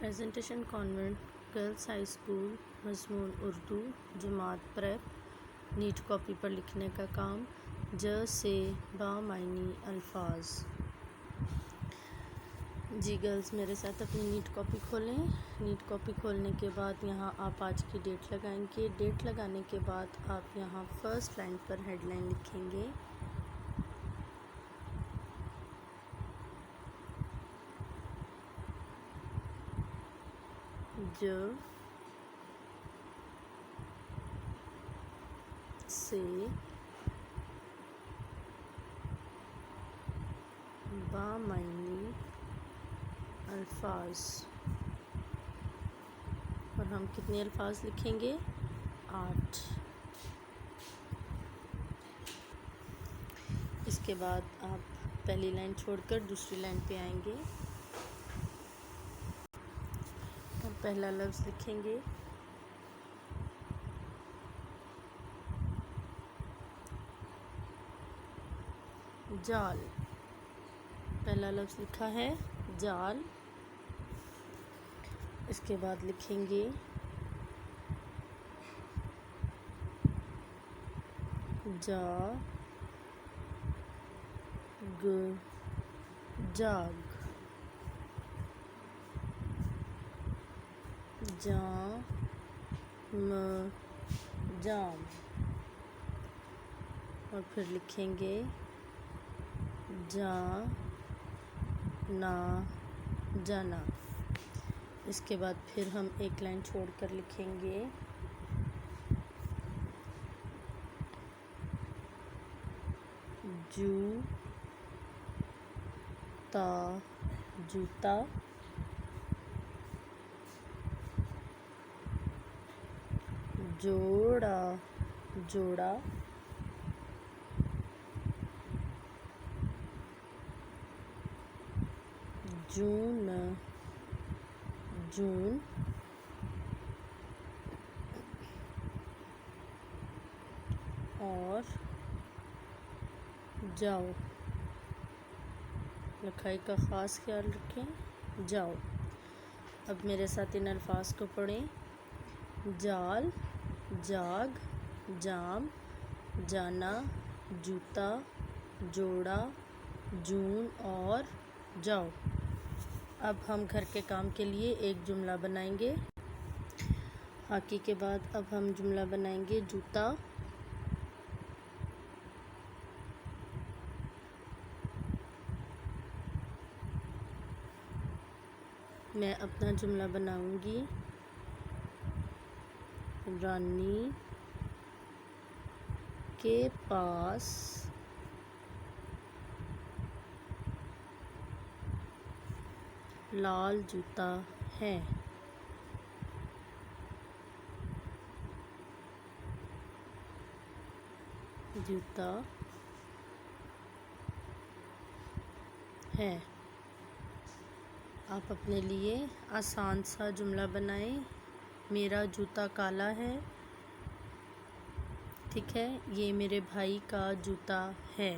Presentation convent girls high school मजमून उर्दू जमात prep neat copy पर लिखने का काम ज से बामायनी अल्फाज। जी गर्ल्स, मेरे साथ अपनी नीट कॉपी खोलें। नीट कॉपी खोलने के बाद यहाँ आप आज की डेट लगाएंगे। डेट लगाने के बाद आप यहाँ फर्स्ट लाइन पर हेडलाइन लिखेंगे। ज से बामायनी अल्फाज। और हम कितने अल्फाज लिखेंगे? 8। इसके बाद आप पहली लाइन छोड़कर दूसरी लाइन पे आएंगे और पहला लफ्ज़ लिखेंगे जाल। पहला लफ्ज़ लिखा है जाल। इसके बाद लिखेंगे जाग जाग। जाम जाम। और फिर लिखेंगे ना जाना। इसके बाद फिर हम एक लाइन छोड़कर लिखेंगे जूता जूता। जोड़ा जोड़ा। जून जून। और जाओ। लिखाई का ख़ास ख्याल रखें। जाओ। अब मेरे साथ इन अल्फाज को पढ़ें। जाल, जाग, जाम, जाना, जूता, जोड़ा, जून और जाओ। अब हम घर के काम के लिए एक जुमला बनाएंगे। हाकी के बाद अब हम जुमला बनाएंगे जूता। मैं अपना जुमला बनाऊंगी रानी के पास लाल जूता है। जूता है। आप अपने लिए आसान सा जुमला बनाएं। मेरा जूता काला है। ठीक है, ये मेरे भाई का जूता है।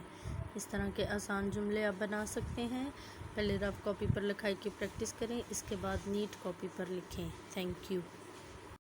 इस तरह के आसान जुमले आप बना सकते हैं। पहले रफ कॉपी पर लिखाई की प्रैक्टिस करें, इसके बाद नीट कॉपी पर लिखें। Thank you.